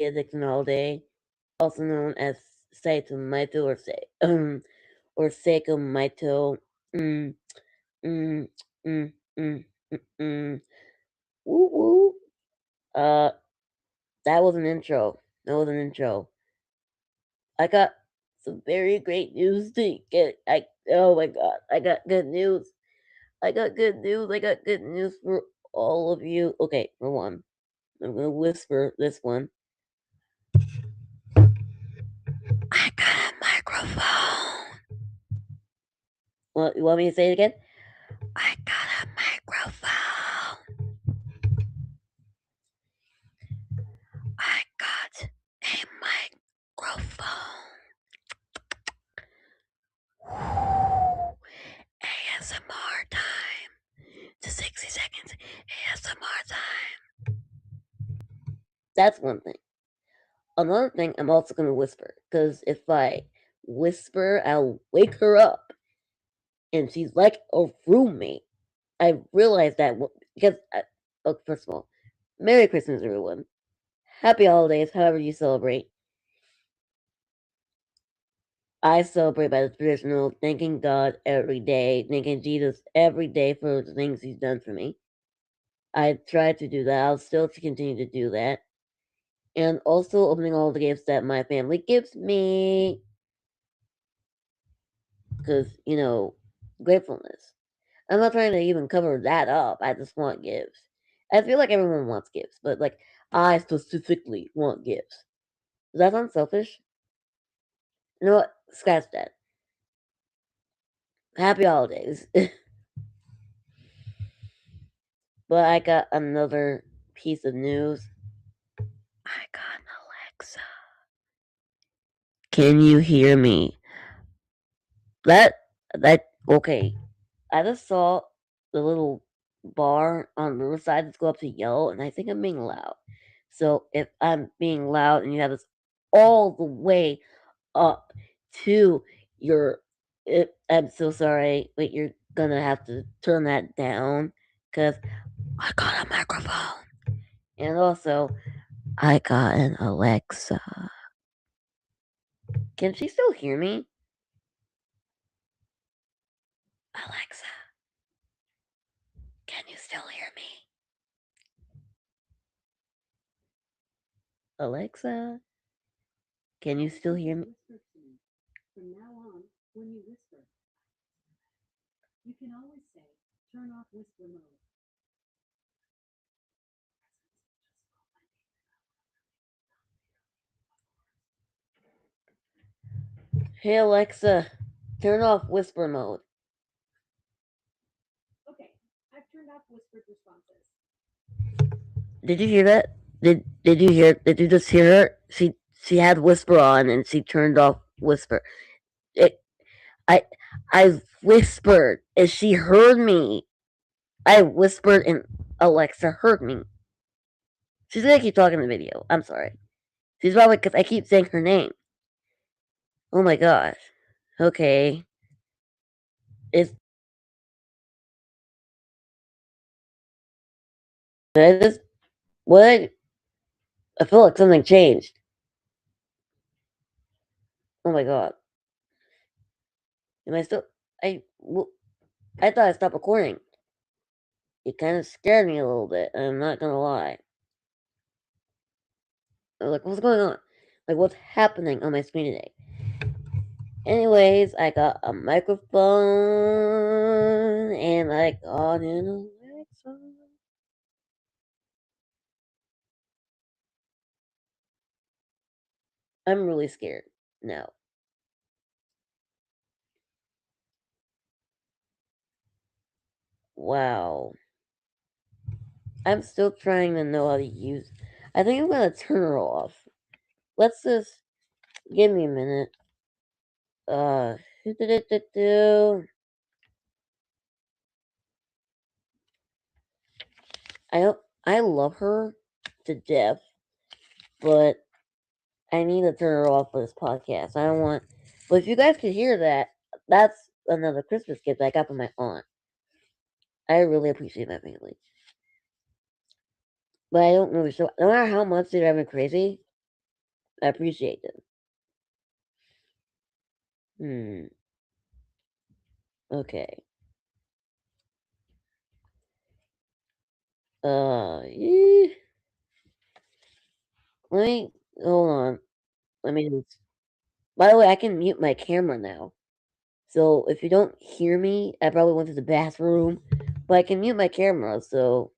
Addiction Holiday, also known as Saito Maito or Seiko Maito. Mm, mm, mm, mm, mm. Woo woo. Uh, that was an intro. That was an intro. I got some very great news to get. Oh my god, I got good news. I got good news. I got good news for all of you. Okay, for one, I'm gonna whisper this one. I got a microphone. What, you want me to say it again? I got a microphone. I got a microphone. ASMR time. To 60 seconds. ASMR time. That's one thing. Another thing, I'm also gonna whisper, because if I whisper, I'll wake her up, and she's like a roommate. I realized that because, first of all, Merry Christmas, everyone. Happy holidays, however you celebrate. I celebrate by the traditional thanking God every day, thanking Jesus every day for the things He's done for me. I try to do that. I'll still continue to do that. And also opening all the gifts that my family gives me. Because, gratefulness. I'm not trying to even cover that up. I just want gifts. I feel like everyone wants gifts, but like I specifically want gifts. Does that sound selfish? You know what? Scratch that. Happy holidays. But I got another piece of news. I got an Alexa. Can you hear me? Okay. I just saw the little bar on the side that's go up to yellow, and I think I'm being loud. So if I'm being loud and you have this all the way up to your, I'm so sorry. Wait, you're gonna have to turn that down because I got a microphone, and also I got an Alexa. Can she still hear me? Alexa, can you still hear me? Alexa, can you still hear me? From now on, when you whisper, you can always say, turn off whisper mode. Hey Alexa, turn off whisper mode. Okay, I've turned off whispered responses. Did you hear that? Did you hear? Did you just hear her? She had whisper on and she turned off whisper. It, I I whispered and she heard me. I whispered and Alexa heard me. She's gonna keep talking in the video. I'm sorry. She's probably because I keep saying her name. Oh my gosh. Okay. Is I just what? I feel like something changed. Oh my god. Am I still? I thought I stopped recording. It kind of scared me a little bit. I'm not gonna lie. I was like, what's going on? Like, what's happening on my screen today? Anyways, I got a microphone and I got an Alexa. I'm really scared now. Wow. I'm still trying to know how to use. I think I'm gonna turn her off. Let's just give me a minute. Uh, I I love her to death, but I need to turn her off for this podcast. I don't want. But if you guys could hear that, that's another Christmas gift I got from my aunt. I really appreciate my family. But I don't know. So no matter how much they drive me crazy, I appreciate it. Hmm. Okay. Yeah. Let me hold on. Let me just. By the way, I can mute my camera now. So if you don't hear me, I probably went to the bathroom, but I can mute my camera. So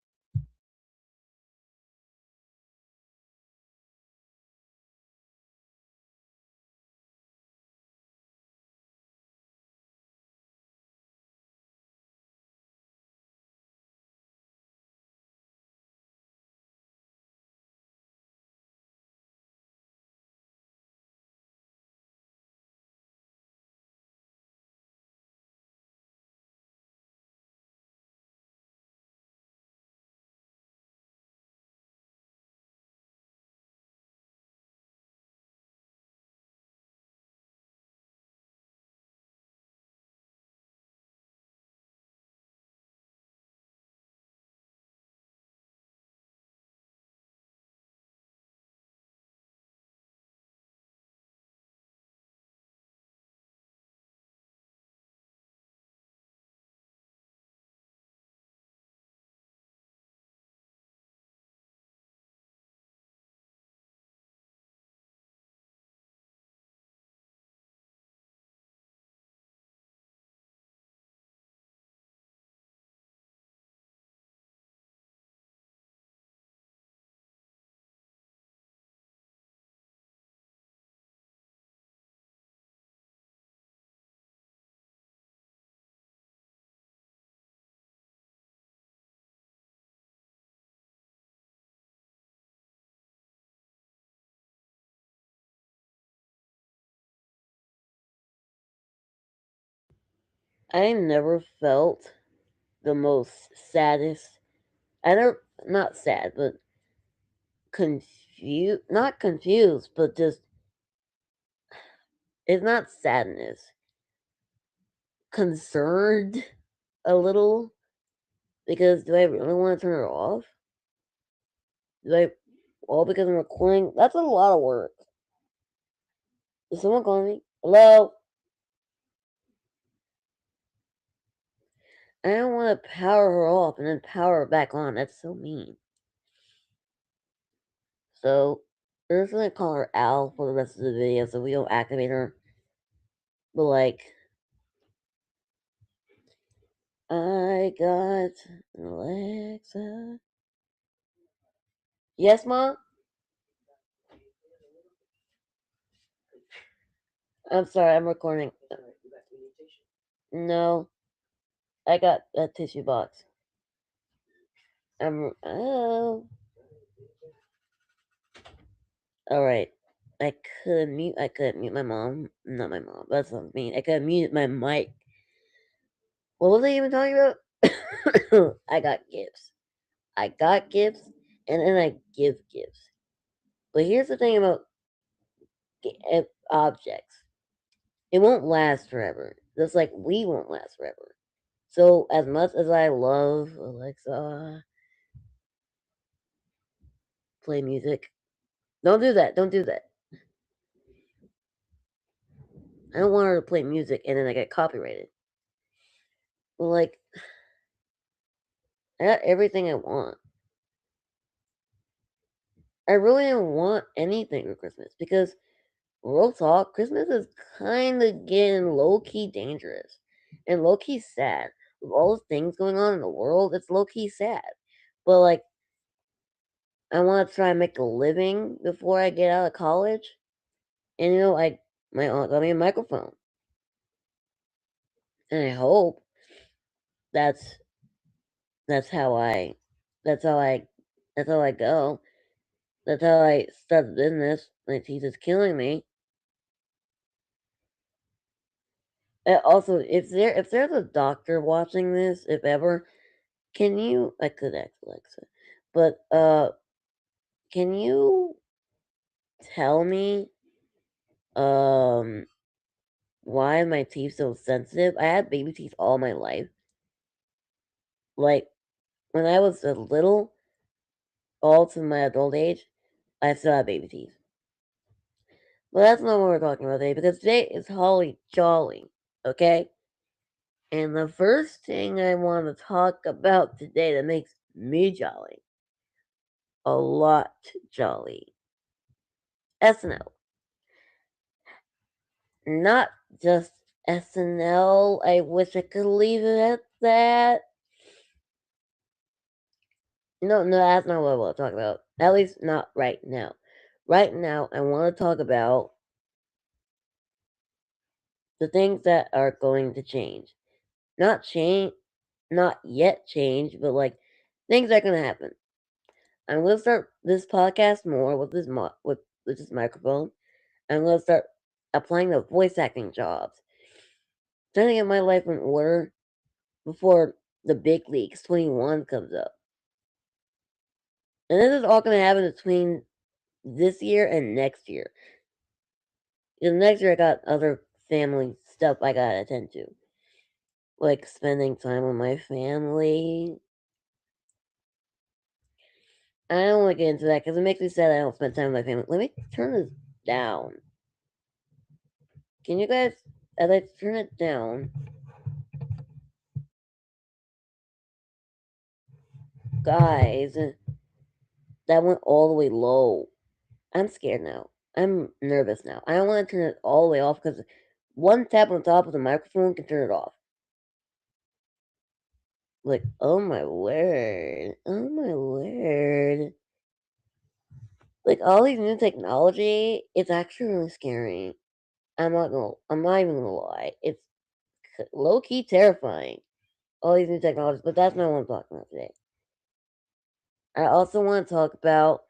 I never felt the most saddest. I never, not sad, but confused. Not confused, but just it's not sadness. Concerned a little because do I really want to turn it off? Do I all because I'm recording? That's a lot of work. Is someone calling me? Hello? I don't want to power her off and then power her back on. That's so mean. So we're just gonna call her Al for the rest of the video so we don't activate her. But like I got Alexa. Yes, Mom? I'm sorry, I'm recording. No, I got a tissue box. Oh. Alright. I couldn't mute my mom. Not my mom. That's what I mean. I could mute my mic. What was I even talking about? I got gifts. I got gifts, and then I give gifts. But here's the thing about objects. It won't last forever. Just like we won't last forever. So as much as I love Alexa, play music. Don't do that. Don't do that. I don't want her to play music and then I get copyrighted. Well, like, I got everything I want. I really don't want anything for Christmas because, real talk, Christmas is kind of getting low key dangerous and low key sad. With all the things going on in the world, it's low key sad. But, like, I want to try and make a living before I get out of college. And, my aunt got me a microphone. And I hope that's that's how I that's how I that's how I go. That's how I start the business. My teeth is killing me. Also, if there's a doctor watching this, if ever, can you I could ask Alexa, but can you tell me um why my teeth so sensitive? I had baby teeth all my life. Like when I was a little, all to my adult age, I still had baby teeth. Well, that's not what we're talking about today, because today is Holly Jolly, okay? And the first thing I want to talk about today that makes me jolly, a lot jolly, SNL. Not just SNL, I wish I could leave it at that. No, that's not what I want to talk about. At least not right now. Right now, I want to talk about the things that are going to change. Not change, not yet change, but like things that are going to happen. I'm going to start this podcast more with with this microphone. I'm going to start applying the voice acting jobs. Trying to get my life in order before the big leagues 21 comes up. And this is all going to happen between this year and next year. Because next year I got other family stuff I gotta attend to. Like spending time with my family. I don't want to get into that because it makes me sad I don't spend time with my family. Let me turn this down. Can you guys, as I turn it down, guys, that went all the way low. I'm scared now. I'm nervous now. I don't want to turn it all the way off because one tap on top of the microphone can turn it off. Like, oh my word. Oh my word. Like all these new technology, it's actually really scary. I'm not even gonna lie. It's low key terrifying. All these new technologies, but that's not what I'm talking about today. I also want to talk about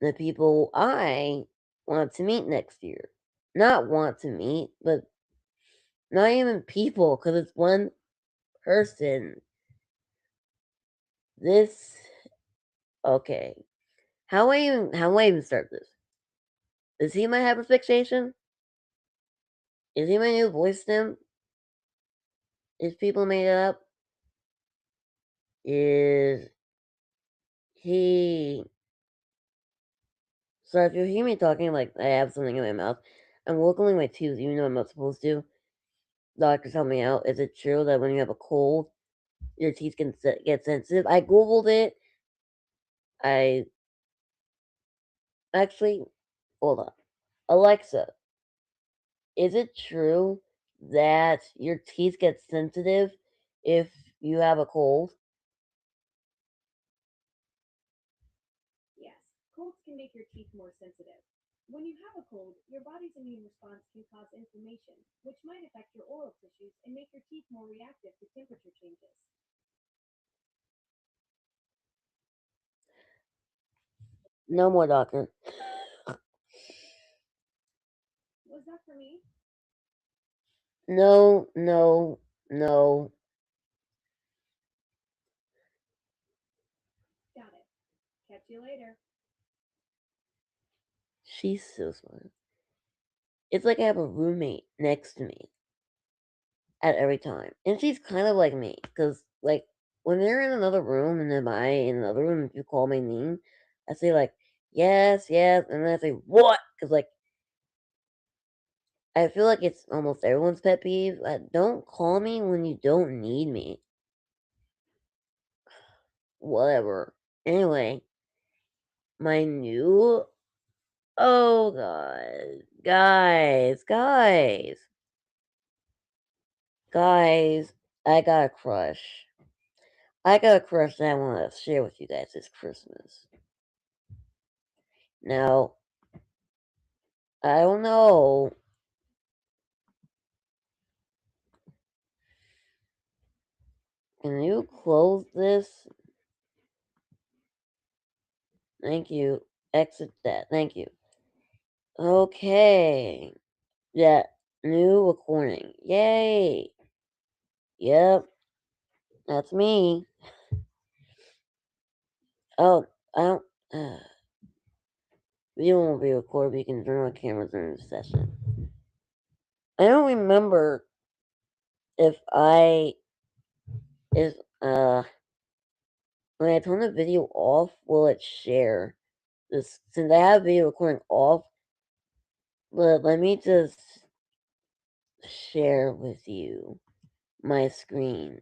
the people I want to meet next year. Not want to meet, but not even people, because it's one person. This okay. How do I even start this? Is he my hyperfixation? Is he my new voice stem? Is people made it up? Is he so if you hear me talking like I have something in my mouth, I'm wiggling my tooth even though I'm not supposed to. Doctors help me out. Is it true that when you have a cold, your teeth can get sensitive? I googled it. I actually hold on. Alexa, is it true that your teeth get sensitive if you have a cold? Yes, colds can make your teeth more sensitive. When you have a cold, your body's immune response can cause inflammation, which might affect your oral tissues and make your teeth more reactive to temperature changes. No more, doctor. Was that for me? No, no, no. Got it. Catch you later. She's so smart. It's like I have a roommate next to me at every time. And she's kind of like me, because, like, when they're in another room and am I in another room, if you call my name, I say, like, yes, yes, and then I say, what? Because, like, I feel like it's almost everyone's pet peeve. Don't call me when you don't need me. Whatever. Anyway, my new. Oh, God. Guys, I got a crush. I got a crush that I want to share with you guys this Christmas. Now, I don't know. Can you close this? Thank you. Exit that. Thank you. Okay. Yeah. New recording. Yay. Yep. That's me. Oh, I don't. Uh, Video won't be recorded, but you can turn on cameras during the session. I don't remember if I. If, when I turn the video off, will it share? This, since I have video recording off, let me just share with you my screen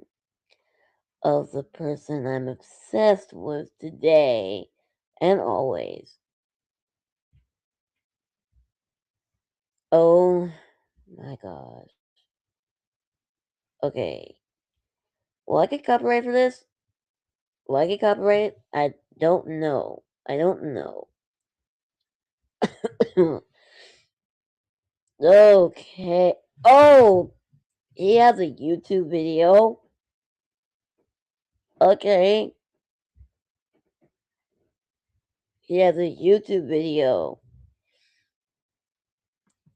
of the person I'm obsessed with today and always. Oh my gosh. Okay. Will I get copyright for this? Will I get copyright? I don't know. I don't know. Okay. Oh, he has a YouTube video. Okay. He has a YouTube video.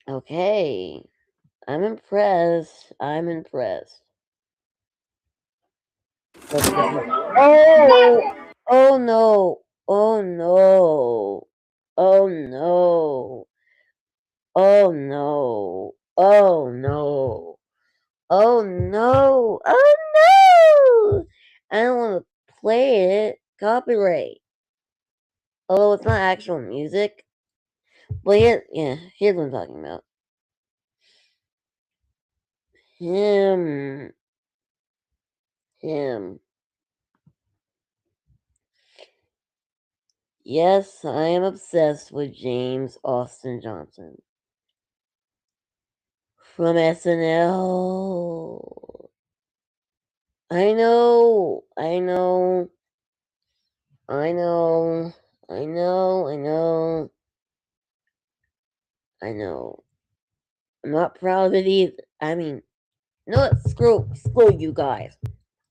Okay. I'm impressed. I'm impressed. Let's get him. Oh! Oh no! Oh no! Oh no! Oh no! Oh no! Oh no! Oh no! I don't want to play it. Copyright. Although it's not actual music. But yeah, here's what I'm talking about. Him. Him. Yes, I am obsessed with James Austin Johnson. From SNL. I know. I know. I know. I know. I know. I know. I'm not proud of it either. I mean, no, screw you guys.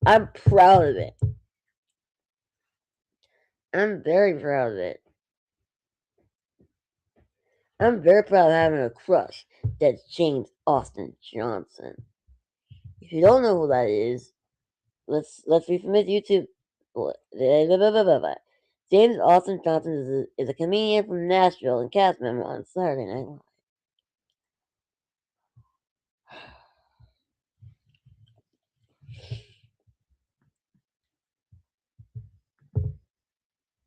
I'm proud of it. I'm very proud of it. I'm very proud of having a crush that's James Austin Johnson. If you don't know who that is, let's read from his YouTube. James Austin Johnson is a comedian from Nashville and cast member on Saturday Night Live.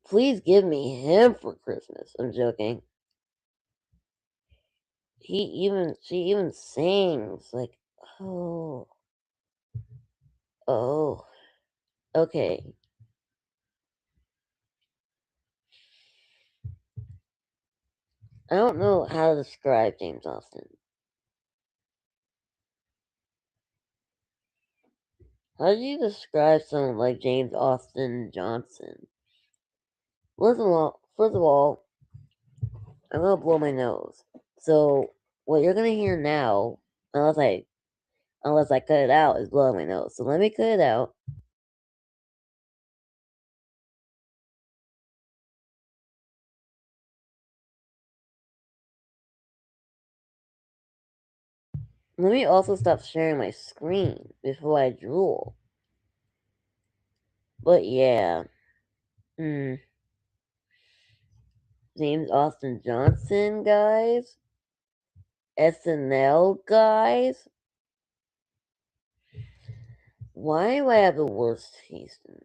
Please give me him for Christmas. I'm joking. She even sings like, oh, oh, okay. I don't know how to describe James Austin. How do you describe someone like James Austin Johnson? First of all, I'm gonna blow my nose. So what you're gonna hear now, unless I cut it out, is blowing my nose. So let me cut it out. Let me also stop sharing my screen before I drool. But yeah, James Austin Johnson, guys. SNL, guys. Why do I have the worst taste in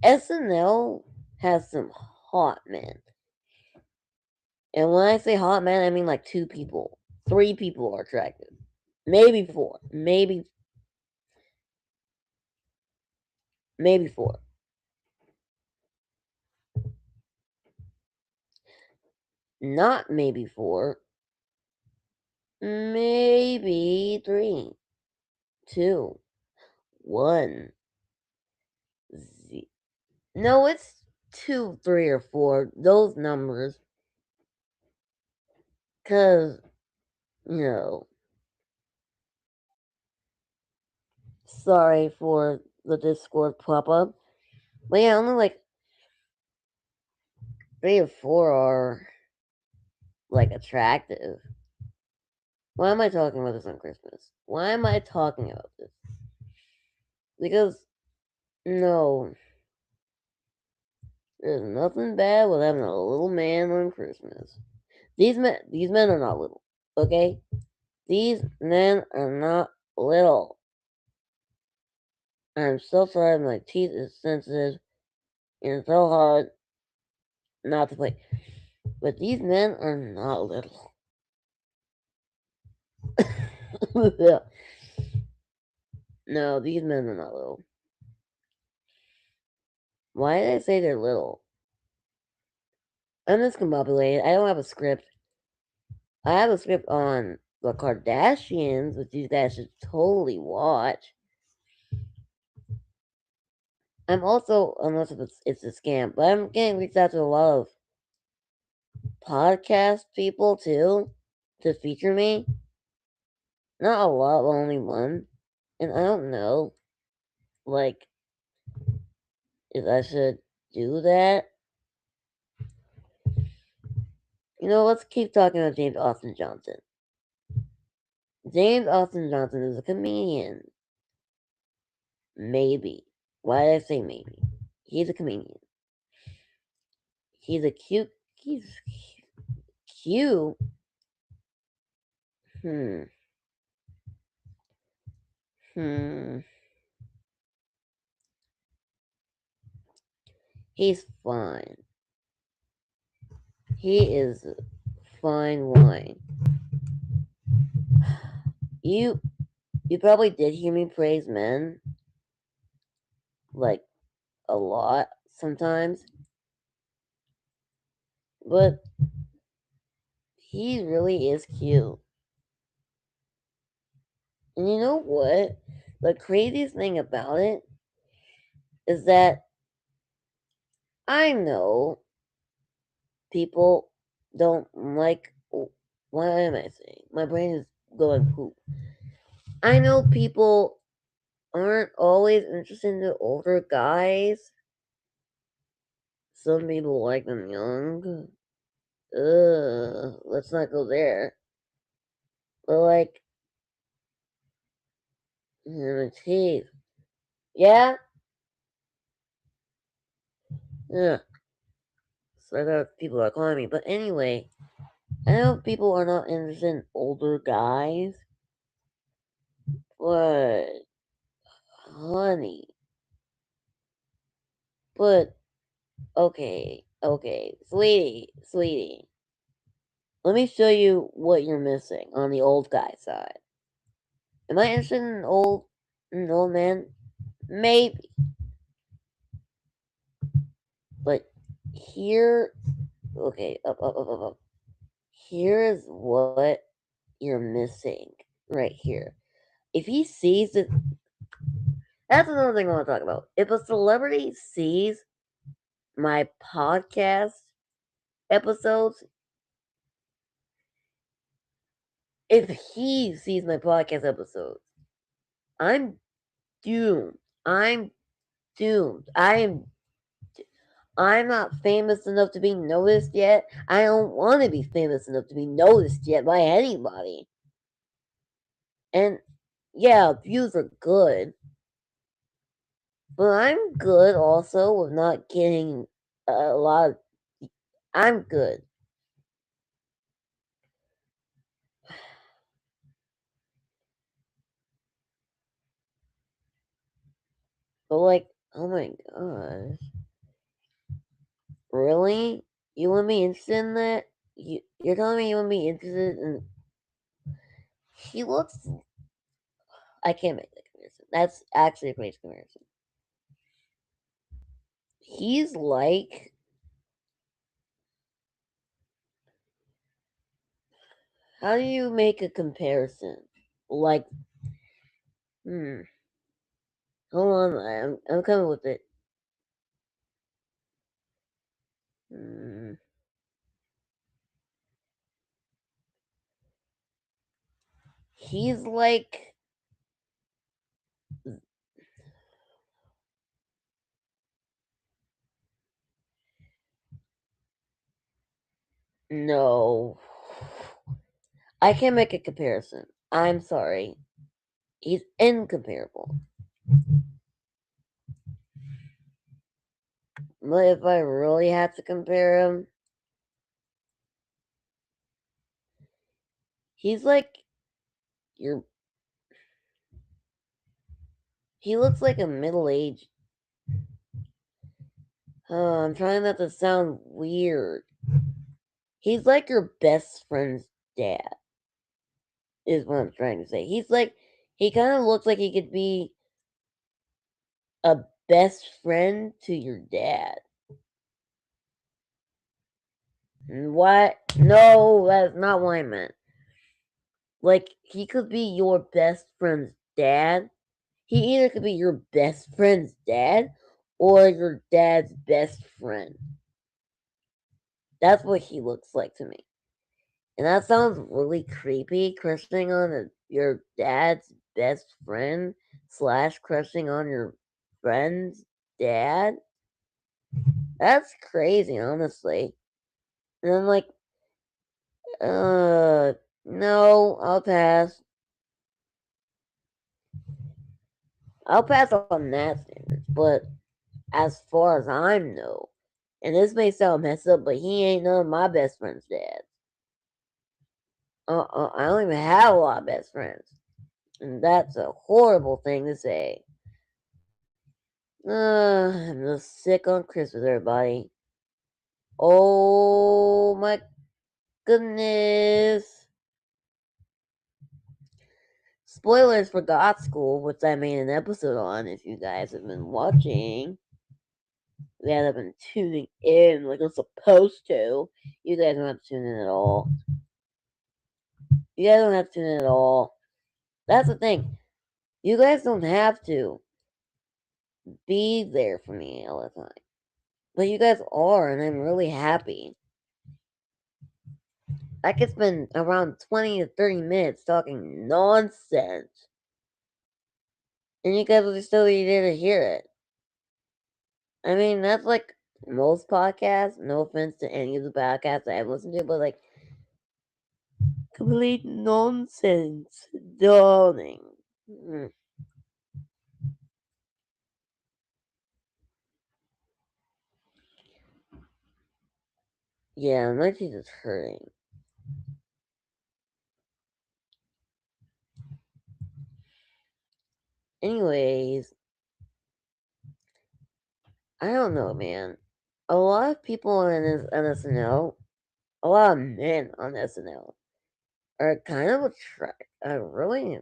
SNL has some hot men. And when I say hot men, I mean like two people. Three people are attractive. Maybe four. Maybe four. Not maybe four. Maybe three. Two. One. No, it's two, three, or four. Those numbers. Cause, you know. Sorry for the Discord pop up. But yeah, only like three or four are like attractive. Why am I talking about this on Christmas? Why am I talking about this? Because no, there's nothing bad with having a little man on Christmas. These men are not little. Okay, these men are not little. I'm so sorry, my teeth is sensitive and it's so hard not to play. But these men are not little. No, these men are not little. Why did I say they're little? I'm discombobulated. I don't have a script. I have a script on the Kardashians, which you guys should totally watch. I'm also, unless it's a scam, but I'm getting reached out to a lot of podcast people too to feature me. Not a lot, but only one. And I don't know, like, if I should do that. Let's keep talking about James Austin Johnson. James Austin Johnson is a comedian. Maybe. Why did I say maybe? He's a comedian. He's a cute. He's cute. Hmm. Hmm. He's fine. He is fine wine. You probably did hear me praise men like a lot sometimes, but he really is cute. And you know what? The craziest thing about it is that I know people don't like. What am I saying? My brain is going poop. I know people aren't always interested in the older guys. Some people like them young. Let's not go there. But like, teeth. Yeah? Yeah. So I got people are calling me. But anyway, I know people are not interested in older guys. But, honey. But, okay. Sweetie. Let me show you what you're missing on the old guy side. Am I interested in an old man? Maybe. But here, okay, up. Here is what you're missing right here. If he sees it, that's another thing I want to talk about. If a celebrity sees my podcast episodes, if he sees my podcast episodes, I'm doomed. I'm doomed. I'm not famous enough to be noticed yet. I don't want to be famous enough to be noticed yet by anybody. And yeah, views are good, but I'm good also with not getting a lot of. I'm good. But like, oh my gosh. Really? You want me interested in that? You're telling me you want me interested in. He looks. I can't make that comparison. That's actually a great comparison. He's like. How do you make a comparison? Like, hmm. Hold on, I'm coming with it. Hmm. He's like. No. I can't make a comparison. I'm sorry. He's incomparable. But if I really had to compare him, he's like your. He looks like a middle aged. I'm trying not to sound weird. He's like your best friend's dad. is what I'm trying to say. He kind of looks like he could be a best friend to your dad. What? No, that's not what I meant. Like, he could be your best friend's dad. He either could be your best friend's dad or your dad's best friend. That's what he looks like to me. And that sounds really creepy, crushing on your dad's best friend slash crushing on your friend's dad. That's crazy, honestly. And I'm like, no, I'll pass. I'll pass on that standards, but as far as I know, and this may sound messed up, but he ain't none of my best friend's dads. I don't even have a lot of best friends. And that's a horrible thing to say. I'm just sick on Christmas, everybody. Oh my goodness. Spoilers for God School, which I made an episode on if you guys have been watching. You guys have been tuning in like I'm supposed to. You guys don't have to tune in at all. You guys don't have to tune in at all. That's the thing. You guys don't have to be there for me all the time. But you guys are, and I'm really happy. I could spend around 20 to 30 minutes talking nonsense. And you guys will still be there to hear it. I mean, that's like most podcasts. No offense to any of the podcasts I've listened to, but like complete nonsense. Darling. Yeah, my teeth is hurting. Anyways, I don't know, man. A lot of people on SNL, a lot of men on SNL, are kind of really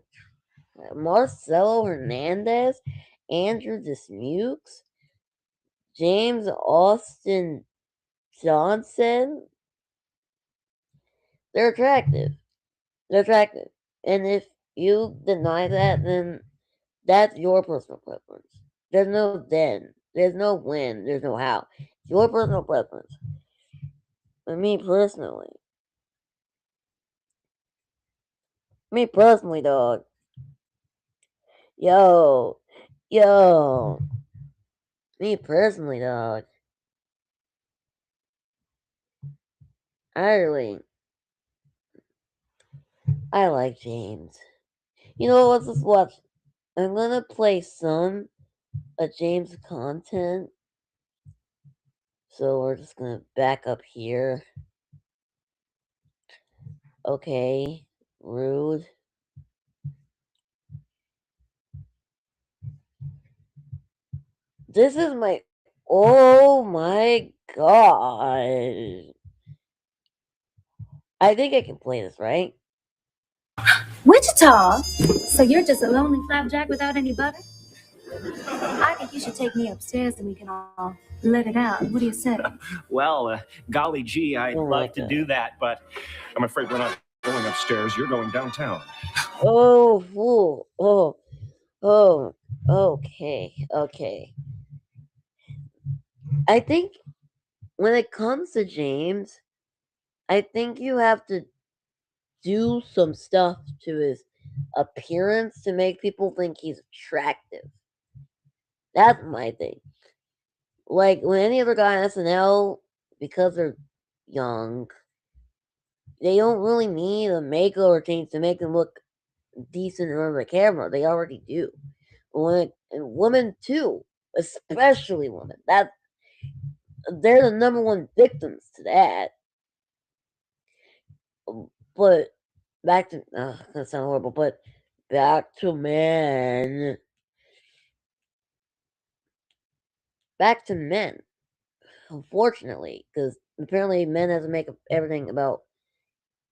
Marcelo Hernandez, Andrew Dismukes, James Austin Johnson. They're attractive. They're attractive. And if you deny that, then that's your personal preference. There's no then. There's no when. There's no how. It's your personal preference. But me personally, dog. Yo, yo. Me personally, dog. I I like James. You know what? Let's just watch. I'm gonna play some of James' content. So we're just gonna back up here. Okay, rude. This is my. Oh my god. I think I can play this, right? Wichita? So you're just a lonely flapjack without any butter? I think you should take me upstairs and we can all let it out. What do you say? Well, golly gee, I'd Oh love my to god. do that, but I'm afraid we're not going upstairs. You're going downtown. Oh, fool. Oh, okay. I think when it comes to James, I think you have to do some stuff to his appearance to make people think he's attractive. That's my thing. Like when any other guy on SNL, because they're young, they don't really need a makeover change to make them look decent in front of the camera. They already do. And women too, especially women. They're the number one victims to that. But back to that sounds horrible, but back to men. Back to men. Unfortunately, because apparently men have to make everything about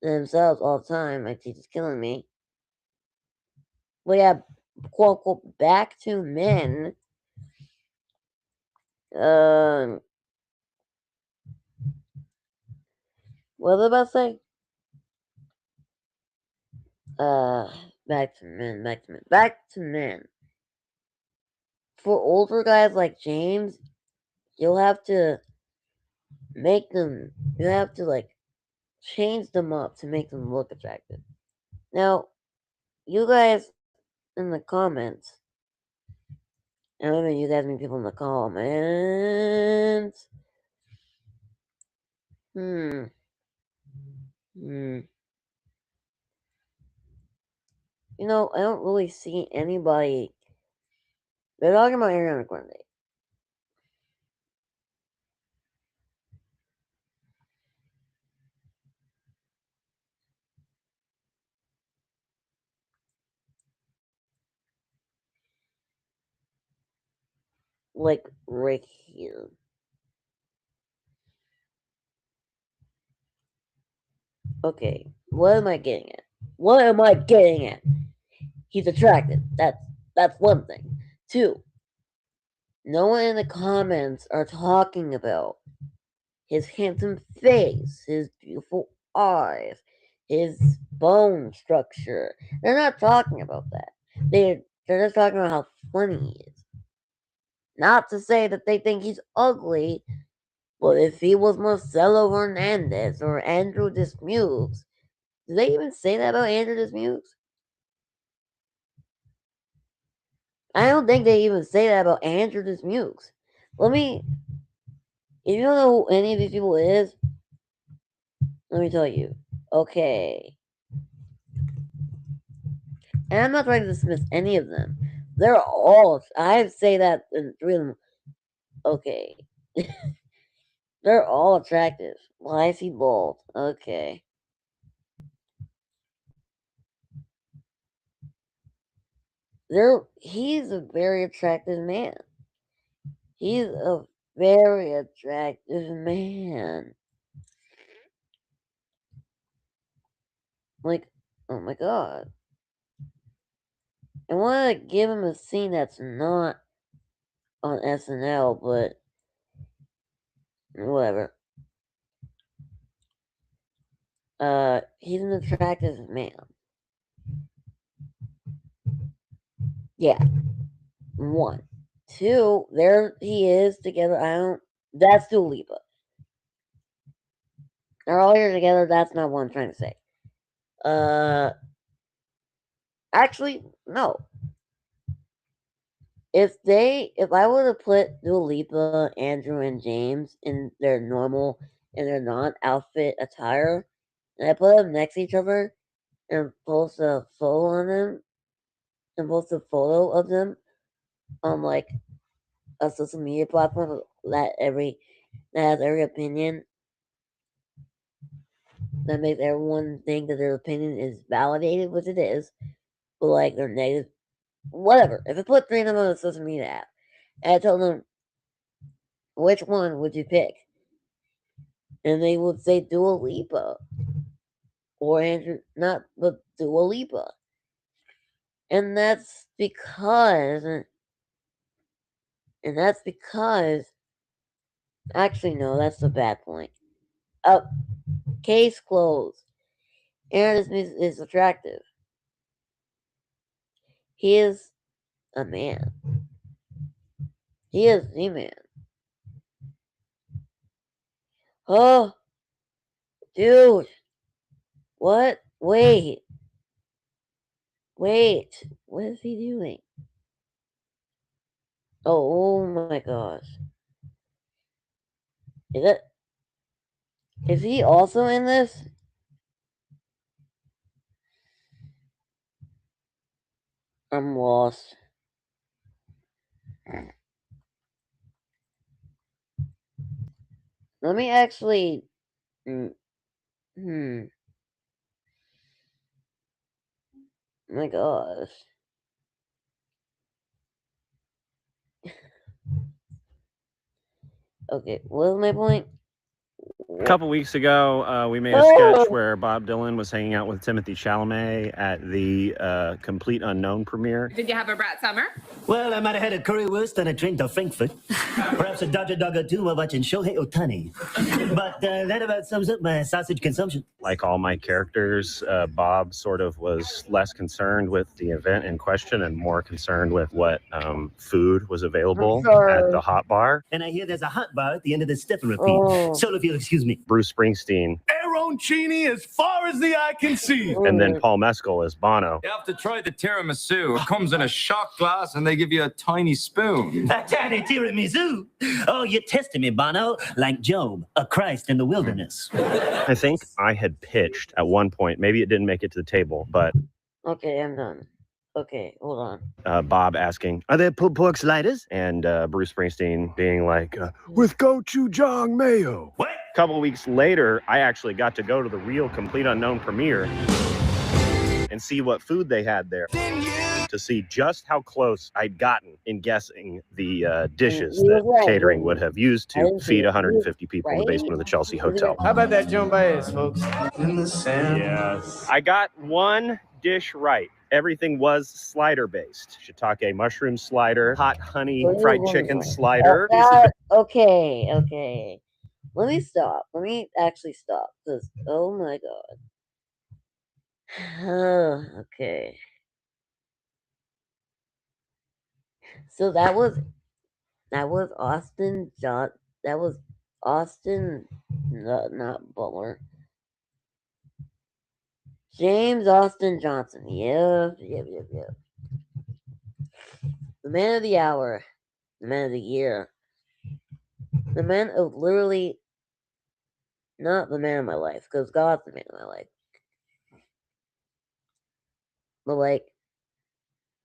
themselves all the time. My teacher's killing me. Well, yeah, quote unquote, back to men. What was I about to say? Back to men, back to men. For older guys like James, you'll have to make them, you have to, like, change them up to make them look attractive. Now, you guys in the comments, and I mean you guys mean people in the comments. Hmm. You know, I don't really see anybody. They're talking about Ariana Grande. Like, right here. Okay, what am I getting at? What am I getting at? He's attractive. That's one thing. Two, no one in the comments are talking about his handsome face, his beautiful eyes, his bone structure. They're not talking about that. They're just talking about how funny he is. Not to say that they think he's ugly, but if he was Marcelo Hernandez or Andrew Dismukes, did they even say that about Andrew Dismukes? I don't think they even say that about Andrew Dismukes. If you don't know who any of these people is, let me tell you. Okay. And I'm not trying to dismiss any of them. They're all, I say that in three of them. Okay. They're all attractive. Why is he bald? Okay. He's a very attractive man. He's a very attractive man. Like, oh my god. I want to give him a scene that's not on SNL, but whatever. He's an attractive man. Yeah. One. Two, there he is together. That's Dua Lipa. They're all here together. That's not what I'm trying to say. Actually, no. If I were to put Dua Lipa, Andrew, and James in their non-outfit attire, and I put them next to each other and post a photo on them, and post a photo of them on, like, a social media platform that has every opinion, that makes everyone think that their opinion is validated, which it is, but, like, they're negative, whatever. If I put three of them on a social media app, and I told them, which one would you pick? And they would say Dua Lipa. Or Andrew, not, but Dua Lipa. And that's because, actually, no, that's a bad point. Case closed. Aaron Smith is attractive. He is a man. He is a man. Oh, dude. What? Wait. What is he doing? Oh my gosh. Is he also in this? I'm lost. Let me actually. Hmm. My gosh. Okay, what was my point? A couple weeks ago, we made a Oh. sketch where Bob Dylan was hanging out with Timothy Chalamet at the Complete Unknown premiere. Did you have a brat summer? Well, I might have had a currywurst and a drink to Frankfurt. Perhaps a Dr. Dog or two while watching Shohei Ohtani. But that about sums up my sausage consumption. Like all my characters, Bob sort of was less concerned with the event in question and more concerned with what food was available at the hot bar. And I hear there's a hot bar at the end of the step and repeat. Oh. So if you'll excuse me. Bruce Springsteen. Arancini as far as the eye can see. And then Paul Mescal as Bono. You have to try the tiramisu. It comes in a shot glass and they give you a tiny spoon. A tiny tiramisu? Oh, you're testing me, Bono. Like Job, a Christ in the wilderness. I think I had pitched at one point, maybe it didn't make it to the table, but Okay, I'm done. Okay, hold on. Bob asking, "Are there pulled pork sliders?" And Bruce Springsteen being like, "With gochujang mayo." What? A couple weeks later, I actually got to go to the real Complete Unknown premiere and see what food they had there, to see just how close I'd gotten in guessing the dishes that catering would have used to feed 150 people in the basement of the Chelsea Hotel. How about that Joan Baez, folks? In the sand. Yes. I got one dish right. Everything was slider based. Shiitake mushroom slider, hot honey fried chicken slider. Okay. Let me stop. Let me actually stop. Because, oh my god. Okay. So that was Austin John. That was Austin, not Butler. James Austin Johnson. Yep. The man of the hour. The man of the year. The man of literally, not the man of my life, because God's the man of my life. But like,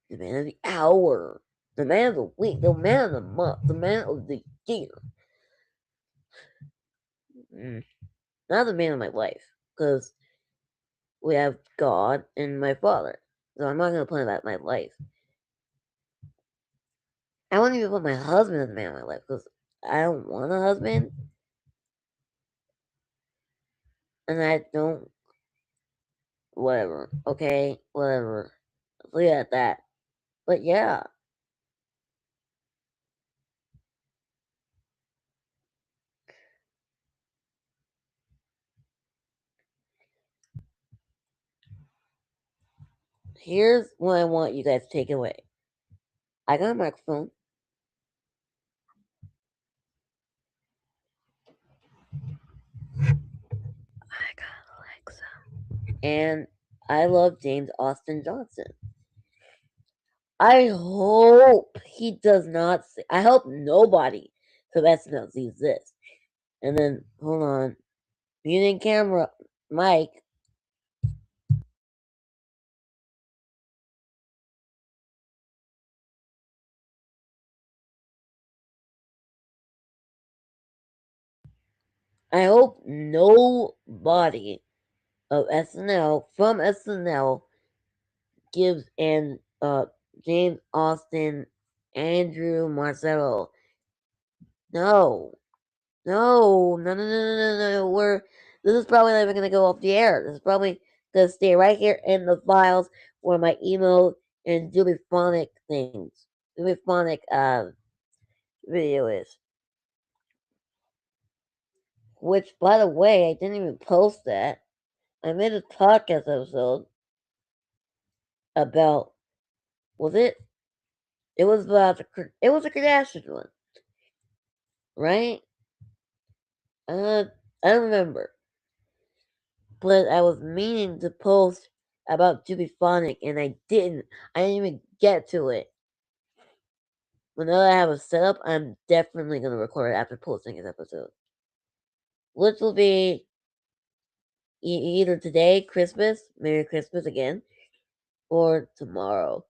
the man of the hour. The man of the week. The man of the month. The man of the year. Not the man of my life. Because we have God and my father. So I'm not going to put that in my life. I wouldn't even put my husband as the man of my life. Because I don't want a husband. And I don't. Whatever. Okay? Whatever. Let's leave it at that. But yeah. Here's what I want you guys to take away. I got a microphone. I got Alexa. And I love James Austin Johnson. I hope he does not see. I hope nobody from SNL sees this. And then, hold on. Muting camera. Mike. I hope nobody of SNL, from SNL, gives and James Austin, Andrew Marcello. No. This is probably not even going to go off the air. This is probably going to stay right here in the files where my email and Dubiphonic things. Dubiphonic video is. Which, by the way, I didn't even post that. I made a podcast episode about, was it? It was about it was a Kardashian one, right? I don't remember, but I was meaning to post about Dubiphonic, and I didn't. I didn't even get to it. But now that I have a setup, I'm definitely gonna record it after posting this episode, which will be either today, Christmas, Merry Christmas again, or tomorrow,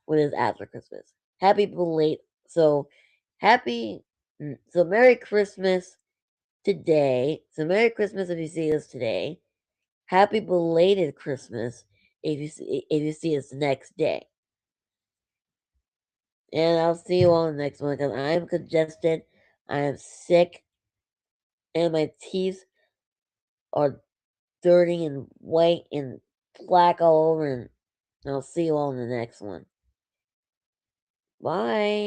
when it's after Christmas. Happy belated. So Merry Christmas today. So Merry Christmas if you see this today. Happy belated Christmas if you see us the next day. And I'll see you all in the next one because I'm congested, I am sick, and my teeth are dirty and white and black all over, and I'll see you all in the next one. Bye.